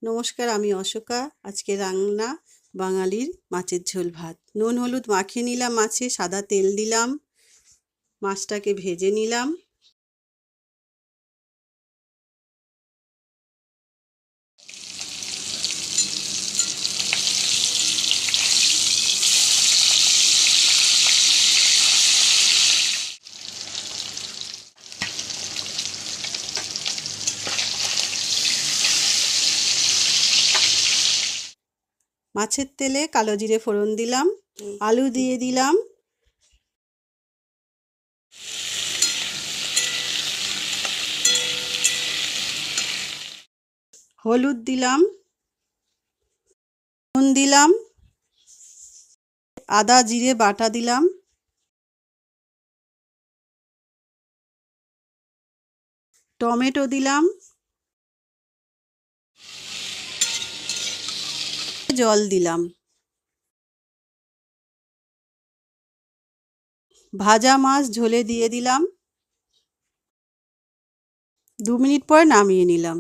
নমস্কার, আমি অশোকা। আজকে রান্না বাঙালির মাছের ঝোল ভাত। নুন হলুদ মাখিয়ে নিলাম মাছে, সাদা তেল দিলাম, মাছটাকে ভেজে নিলাম। মাছের তেলে কালো জিরে ফোড়ন দিলাম, আলু দিয়ে দিলাম, হলুদ দিলাম, নুন দিলাম, আদা জিরে বাটা দিলাম, টমেটো দিলাম, জল দিলাম। ভাজা মাছ ঝোলে দিয়ে দিলাম। 2 মিনিট পর নামিয়ে নিলাম।